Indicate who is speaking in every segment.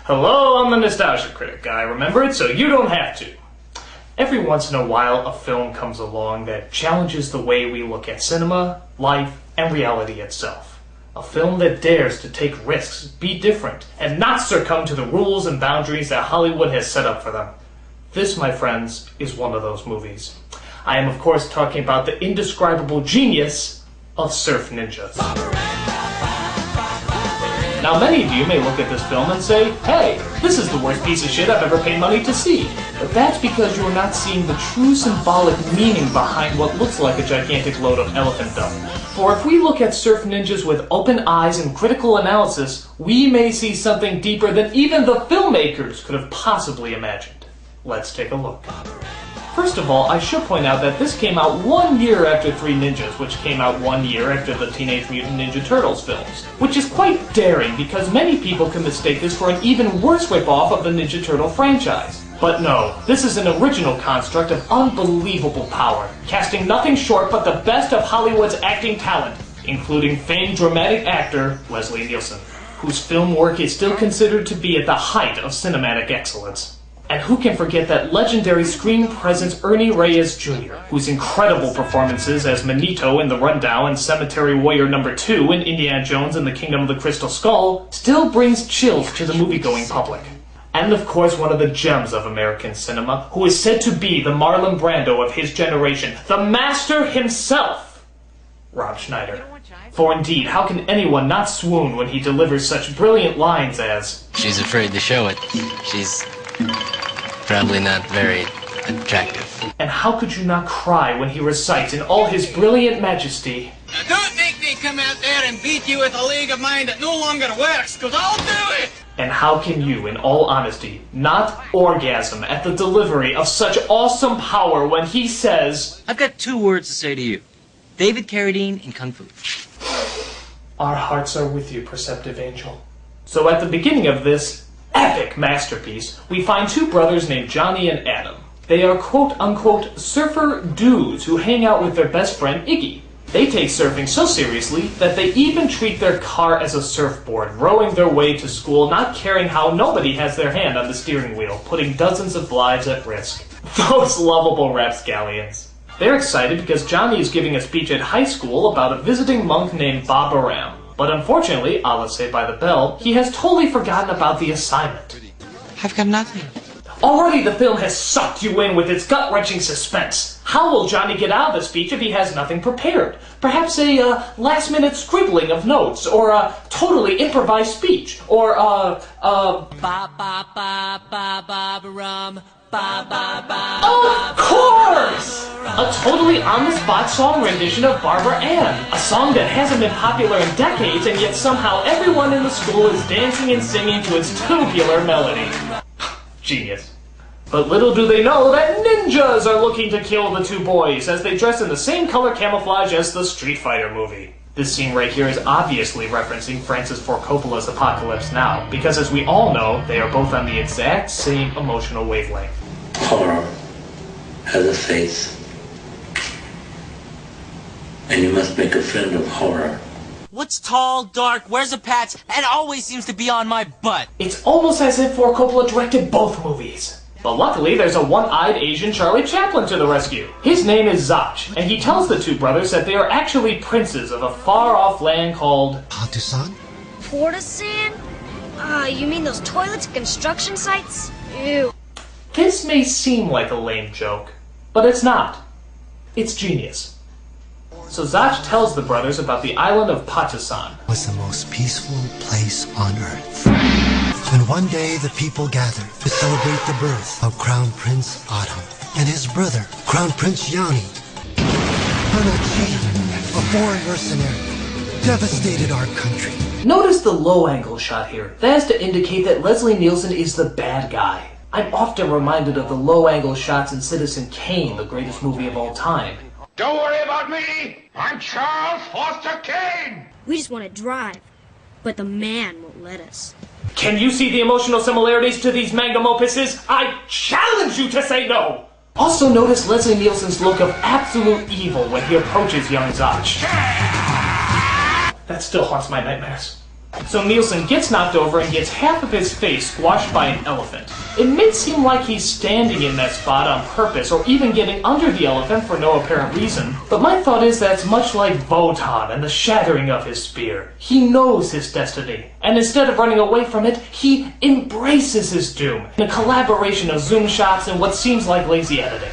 Speaker 1: Hello, I'm the Nostalgia Critic. I remember it so you don't have to. Every once in a while, a film comes along that challenges the way we look at cinema, life, and reality itself. A film that dares to take risks, be different, and not succumb to the rules and boundaries that Hollywood has set up for them. This, my friends, is one of those movies. I am, of course, talking about the indescribable genius of Surf Ninjas. Now, many of you may look at this film and say, hey, this is the worst piece of shit I've ever paid money to see. But that's because you're not seeing the true symbolic meaning behind what looks like a gigantic load of elephant dung. For if we look at Surf Ninjas with open eyes and critical analysis, we may see something deeper than even the filmmakers could have possibly imagined. Let's take a look. First of all, I should point out that this came out 1 year after Three Ninjas, which came out 1 year after the Teenage Mutant Ninja Turtles films. Which is quite daring, because many people can mistake this for an even worse ripoff of the Ninja Turtle franchise. But no, this is an original construct of unbelievable power, casting nothing short but the best of Hollywood's acting talent, including famed dramatic actor Leslie Nielsen, whose film work is still considered to be at the height of cinematic excellence. And who can forget that legendary screen presence Ernie Reyes Jr., whose incredible performances as Manito in The Rundown and Cemetery Warrior No. 2 in Indiana Jones and the Kingdom of the Crystal Skull still brings chills to the movie-going public. And of course one of the gems of American cinema, who is said to be the Marlon Brando of his generation, the master himself, Rob Schneider. For indeed, how can anyone not swoon when he delivers such brilliant lines as,
Speaker 2: "She's afraid to show it. She's probably not very attractive."
Speaker 3: And how could you not cry when he recites in all his brilliant majesty,
Speaker 4: "Now don't make me come out there and beat you with a leg of mine that no longer works, because I'll do it!"
Speaker 3: And how can you, in all honesty, not orgasm at the delivery of such awesome power when he says,
Speaker 2: "I've got 2 words to say to you. David Carradine and Kung Fu."
Speaker 3: Our hearts are with you, perceptive angel. So at the beginning of this epic masterpiece, we find 2 brothers named Johnny and Adam. They are quote-unquote surfer dudes who hang out with their best friend Iggy. They take surfing so seriously that they even treat their car as a surfboard, rowing their way to school, not caring how nobody has their hand on the steering wheel, putting dozens of lives at risk. Those lovable rapscallions. They're excited because Johnny is giving a speech at high school about a visiting monk named Baba Ram. But unfortunately, a la Saved by the Bell, he has totally forgotten about the assignment.
Speaker 2: I've got nothing.
Speaker 3: Already the film has sucked you in with its gut-wrenching suspense. How will Johnny get out of the speech if he has nothing prepared? Perhaps a last-minute scribbling of notes, or a totally improvised speech, or
Speaker 4: Ba-ba-ba-ba-ba-ba-rum.
Speaker 3: Of course! A totally on-the-spot song rendition of Barbara Ann, a song that hasn't been popular in decades, and yet somehow everyone in the school is dancing and singing to its tubular melody. Genius. But little do they know that ninjas are looking to kill the 2 boys as they dress in the same color camouflage as the Street Fighter movie. This scene right here is obviously referencing Francis Ford Coppola's Apocalypse Now, because as we all know, they are both on the exact same emotional wavelength.
Speaker 5: Horror has a face, and you must make a friend of horror.
Speaker 4: What's tall, dark, wears a patch, and always seems to be on my butt?
Speaker 3: It's almost as if Ford Coppola directed both movies. But luckily, there's a one-eyed Asian Charlie Chaplin to the rescue. His name is Zach, and he tells the 2 brothers that they are actually princes of a far-off land called
Speaker 6: Patusan?
Speaker 7: Portisan? You mean those toilets at construction sites? Ew.
Speaker 3: This may seem like a lame joke, but it's not. It's genius. So Zach tells the brothers about the island of Patusan.
Speaker 6: It was the most peaceful place on earth. And one day the people gathered to celebrate the birth of Crown Prince Adam and his brother, Crown Prince Yanni. Hanachi, a foreign mercenary, devastated our country.
Speaker 3: Notice the low-angle shot here. That is to indicate that Leslie Nielsen is the bad guy. I'm often reminded of the low-angle shots in Citizen Kane, the greatest movie of all time.
Speaker 8: Don't worry about me! I'm Charles Foster Kane!
Speaker 7: We just want to drive, but the man won't let us.
Speaker 3: Can you see the emotional similarities to these magnum opuses? I challenge you to say no! Also notice Leslie Nielsen's look of absolute evil when he approaches young Zach. That still haunts my nightmares. So Nielsen gets knocked over and gets half of his face squashed by an elephant. It may seem like he's standing in that spot on purpose or even getting under the elephant for no apparent reason, but my thought is that it's much like Wotan and the shattering of his spear. He knows his destiny, and instead of running away from it, he embraces his doom in a collaboration of zoom shots and what seems like lazy editing.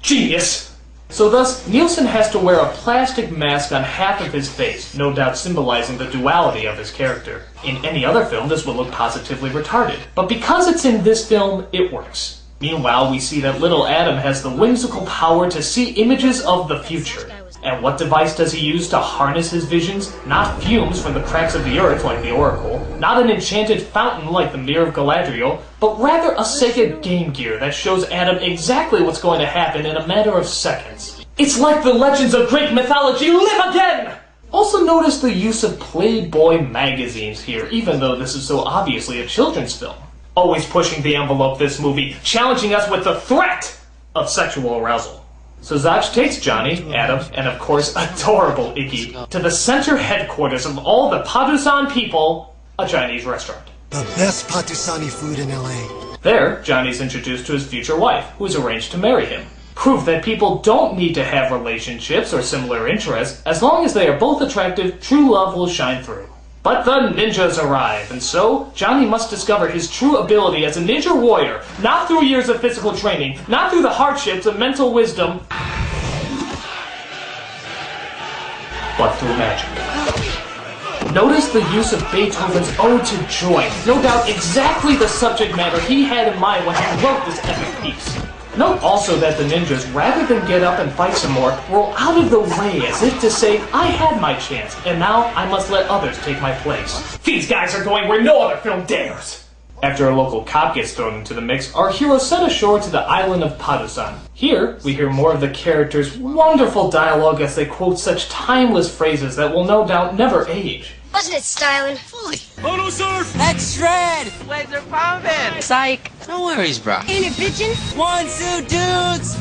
Speaker 3: Genius! So thus, Nielsen has to wear a plastic mask on half of his face, no doubt symbolizing the duality of his character. In any other film, this would look positively retarded. But because it's in this film, it works. Meanwhile, we see that little Adam has the whimsical power to see images of the future. And what device does he use to harness his visions? Not fumes from the cracks of the earth like the Oracle, not an enchanted fountain like the Mirror of Galadriel, but rather a Sega Game Gear that shows Adam exactly what's going to happen in a matter of seconds. It's like the legends of Greek mythology live again! Also notice the use of Playboy magazines here, even though this is so obviously a children's film. Always pushing the envelope, this movie, challenging us with the threat of sexual arousal. So Zach takes Johnny, Adam, and of course adorable Iggy, to the center headquarters of all the Padusan people, a Chinese restaurant.
Speaker 6: The best Patusani food in LA.
Speaker 3: There, Johnny's introduced to his future wife, who's arranged to marry him. Proof that people don't need to have relationships or similar interests, as long as they are both attractive, true love will shine through. But the ninjas arrive, and so Johnny must discover his true ability as a ninja warrior, not through years of physical training, not through the hardships of mental wisdom, but through magic. Notice the use of Beethoven's Ode to Joy, no doubt exactly the subject matter he had in mind when he wrote this epic piece. Note also that the ninjas, rather than get up and fight some more, roll out of the way as if to say, I had my chance, and now I must let others take my place. These guys are going where no other film dares! After a local cop gets thrown into the mix, our heroes set ashore to the island of Padusan. Here, we hear more of the characters' wonderful dialogue as they quote such timeless phrases that will no doubt never age.
Speaker 7: Wasn't it styling?
Speaker 2: Fully.
Speaker 4: Photo surf!
Speaker 2: That's shred!
Speaker 4: Laser pounding!
Speaker 2: Psych! No worries, bro.
Speaker 7: Ain't it bitchin'?
Speaker 2: One, two, dudes!